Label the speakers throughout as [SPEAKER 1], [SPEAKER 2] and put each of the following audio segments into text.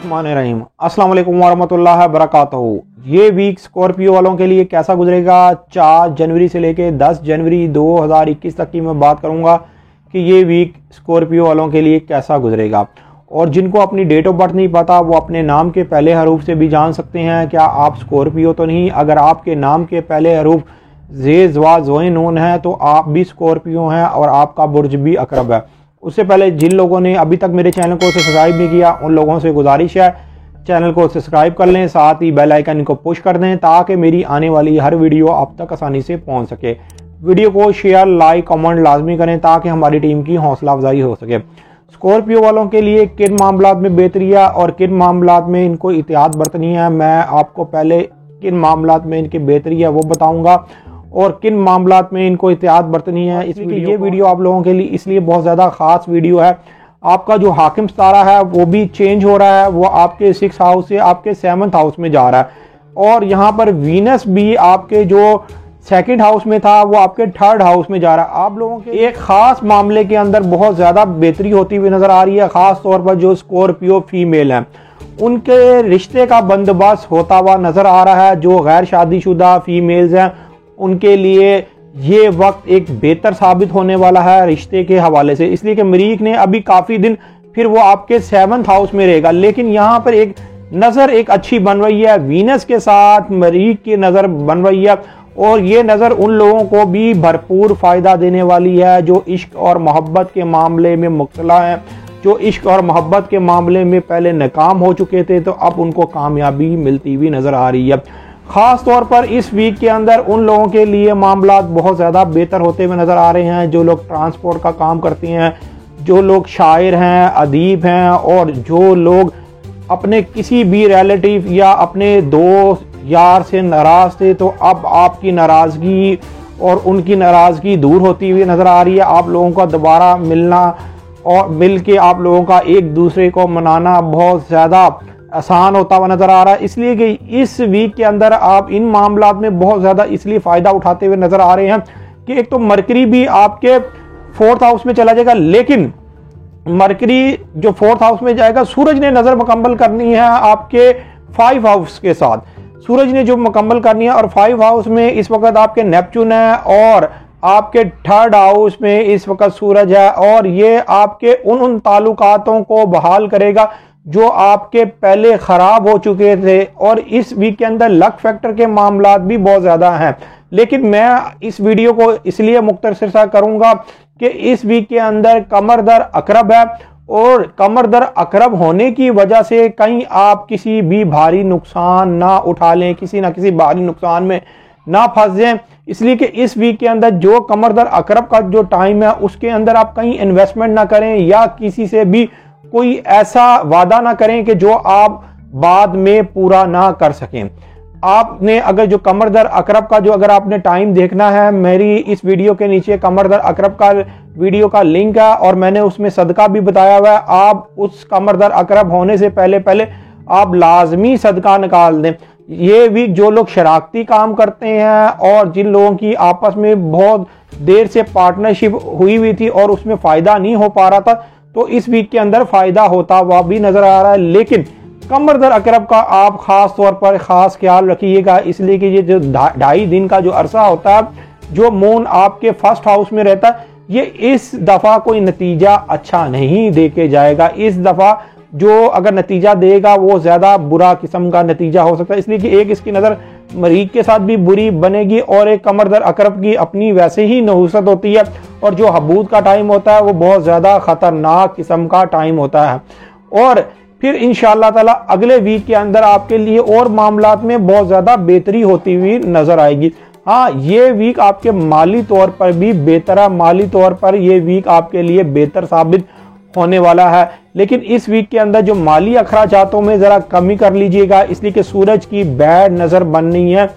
[SPEAKER 1] बिस्मिल्लाहिर्रहमानिर्रहीम। अस्सलाम वालेकुम वरहमतुल्लाहि वबरकातुहू। ये वीक स्कॉर्पियो वालों के लिए कैसा गुजरेगा, 4 जनवरी से लेके 10 जनवरी 2021 तक की मैं बात करूंगा कि ये वीक स्कॉर्पियो वालों के लिए कैसा गुजरेगा। और जिनको अपनी डेट ऑफ बर्थ नहीं पता वो अपने नाम के पहले हरूफ से भी जान सकते हैं क्या आप स्कॉर्पियो तो नहीं। अगर आपके नाम के पहले हरूफ ज़े ज़वा ज़ोए नून है तो आप भी स्कॉर्पियो हैं और आपका बुर्ज भी अकरब है। उससे पहले जिन लोगों ने अभी तक मेरे चैनल को सब्सक्राइब नहीं किया उन लोगों से गुजारिश है चैनल को सब्सक्राइब कर लें, साथ ही बेल आइकन को पुश कर दें ताकि मेरी आने वाली हर वीडियो आप तक आसानी से पहुंच सके। वीडियो को शेयर लाइक कमेंट लाजमी करें ताकि हमारी टीम की हौसला अफजाई हो सके। स्कॉर्पियो वालों के लिए किन मामलात में बेहतरी है और किन मामलात में इनको एहतियात बरतनी है, मैं आपको पहले किन मामलात में इनकी बेहतरी है वो बताऊंगा और किन मामलात में इनको एहतियात बरतनी है। इसलिए ये वीडियो आप लोगों के लिए इसलिए बहुत ज़्यादा ख़ास वीडियो है। आपका जो हाकिम सितारा है वो भी चेंज हो रहा है, वो आपके 6th हाउस से आपके 7th हाउस में जा रहा है और यहाँ पर वीनस भी आपके जो 2nd हाउस में था वो आपके 3rd हाउस में जा रहा है। आप लोगों के एक ख़ास मामले के अंदर बहुत ज़्यादा बेहतरी होती हुई नज़र आ रही है, ख़ास तौर पर जो स्कॉर्पियो फीमेल हैं उनके रिश्ते का बंदोबस्त होता हुआ नज़र आ रहा है। जो गैर शादीशुदा फीमेल्स हैं उनके लिए ये वक्त एक बेहतर साबित होने वाला है रिश्ते के हवाले से, इसलिए कि मरीख ने अभी काफ़ी दिन फिर वो आपके 7th हाउस में रहेगा। लेकिन यहाँ पर एक नज़र एक अच्छी बन रही है, वीनस के साथ मरीख की नज़र बन रही है और ये नज़र उन लोगों को भी भरपूर फ़ायदा देने वाली है जो इश्क और मोहब्बत के मामले में मुब्तला हैं, जो इश्क और मोहब्बत के मामले में पहले नाकाम हो चुके थे तो अब उनको कामयाबी मिलती हुई नज़र आ रही है। ख़ास तौर पर इस वीक के अंदर उन लोगों के लिए मामलात बहुत ज़्यादा बेहतर होते हुए नज़र आ रहे हैं जो लोग ट्रांसपोर्ट का काम करते हैं, जो लोग शायर हैं, अदीब हैं और जो लोग अपने किसी भी रिलेटिव या अपने दोस्त यार से नाराज़ थे तो अब आपकी नाराज़गी और उनकी नाराज़गी दूर होती हुई नज़र आ रही है। आप लोगों का दोबारा मिलना और मिल के आप लोगों का एक दूसरे को मनाना बहुत ज़्यादा आसान होता हुआ नज़र आ रहा है, इसलिए कि इस वीक के अंदर आप इन मामलात में बहुत ज़्यादा इसलिए फ़ायदा उठाते हुए नज़र आ रहे हैं कि एक तो मरकरी भी आपके 4th हाउस में चला जाएगा, लेकिन मरकरी जो 4th हाउस में जाएगा सूरज ने नज़र मुकम्मल करनी है आपके 5 हाउस के साथ। सूरज ने जो मुकम्मल करनी है और 5 हाउस में इस वक्त आपके नेपच्यून है और आपके 3rd हाउस में इस वक्त सूरज है और ये आपके उन ताल्लुकातों को बहाल करेगा जो आपके पहले ख़राब हो चुके थे। और इस वीक के अंदर लक फैक्टर के मामलात भी बहुत ज़्यादा हैं, लेकिन मैं इस वीडियो को इसलिए मुख्तसर सा करूँगा कि इस वीक के अंदर कमर दर अकरब है और कमर दर अकरब होने की वजह से कहीं आप किसी भी भारी नुकसान ना उठा लें, किसी ना किसी भारी नुकसान में ना फंस जाएं। इसलिए कि इस वीक के अंदर जो कमर दर अकरब का जो टाइम है उसके अंदर आप कहीं इन्वेस्टमेंट ना करें या किसी से भी कोई ऐसा वादा ना करें कि जो आप बाद में पूरा ना कर सकें। आपने अगर जो कमर दर अकरब का जो अगर आपने टाइम देखना है, मेरी इस वीडियो के नीचे कमर दर अकरब का वीडियो का लिंक है और मैंने उसमें सदका भी बताया हुआ है। आप उस कमर दर अकरब होने से पहले आप लाजमी सदका निकाल दें। ये वीक जो लोग शराकती काम करते हैं और जिन लोगों की आपस में बहुत देर से पार्टनरशिप हुई थी और उसमें फ़ायदा नहीं हो पा रहा था तो इस वीक के अंदर फ़ायदा होता हुआ भी नज़र आ रहा है। लेकिन कमर दर अकरब का आप ख़ास तौर पर ख़ास ख्याल रखिएगा, इसलिए कि ये जो 2.5 दिन का जो अरसा होता है जो मून आपके 1st हाउस में रहता है ये इस दफ़ा कोई नतीजा अच्छा नहीं दे के जाएगा। इस दफ़ा जो अगर नतीजा देगा वो ज़्यादा बुरा किस्म का नतीजा हो सकता है, इसलिए कि एक इसकी नज़र मरीख के साथ भी बुरी बनेगी और एक कमर दर अकरब की अपनी वैसे ही नहुसत होती है और जो हबूद का टाइम होता है वो बहुत ज़्यादा ख़तरनाक किस्म का टाइम होता है। और फिर इंशाअल्लाह ताला अगले वीक के अंदर आपके लिए और मामलात में बहुत ज़्यादा बेहतरी होती हुई नज़र आएगी। हाँ, ये वीक आपके माली तौर पर भी बेहतर है, माली तौर पर ये वीक आपके लिए बेहतर साबित होने वाला है। लेकिन इस वीक के अंदर जो माली अखराजातों में ज़रा कमी कर लीजिएगा, इसलिए कि सूरज की बैड नज़र बननी है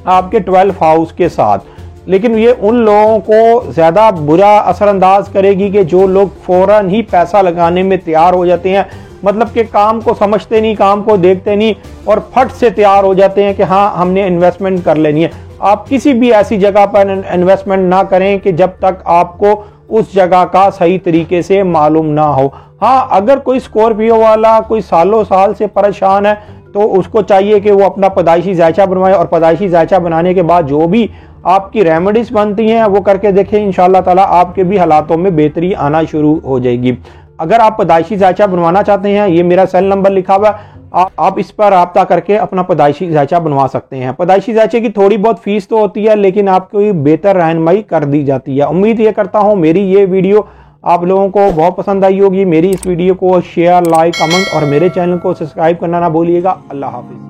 [SPEAKER 1] आपके 12 हाउस के साथ। लेकिन ये उन लोगों को ज़्यादा बुरा असरअंदाज करेगी कि जो लोग फ़ौरन ही पैसा लगाने में तैयार हो जाते हैं, मतलब कि काम को समझते नहीं, काम को देखते नहीं और फट से तैयार हो जाते हैं कि हाँ हमने इन्वेस्टमेंट कर लेनी है। आप किसी भी ऐसी जगह पर इन्वेस्टमेंट ना करें कि जब तक आपको उस जगह का सही तरीके से मालूम ना हो। हाँ, अगर कोई स्कॉर्पियो वाला कोई सालों साल से परेशान है तो उसको चाहिए कि वो अपना पैदाइशी जायचा बनवाए, और पैदाइशी जायचा बनाने के बाद जो भी आपकी रेमेडीज बनती हैं वो करके देखें। इंशाल्लाह ताला आपके भी हालातों में बेहतरी आना शुरू हो जाएगी। अगर आप पैदाइशी जायचा बनवाना चाहते हैं, ये मेरा सेल नंबर लिखा हुआ है, आप इस पर राब्ता करके अपना पैदाइशी जायचा बनवा सकते हैं। पैदाइशी जायचे की थोड़ी बहुत फीस तो होती है, लेकिन आपको बेहतर रहनुमाई कर दी जाती है। उम्मीद ये करता हूँ मेरी ये वीडियो आप लोगों को बहुत पसंद आई होगी। मेरी इस वीडियो को शेयर, लाइक, कमेंट और मेरे चैनल को सब्सक्राइब करना ना भूलिएगा। अल्लाह हाफिज़।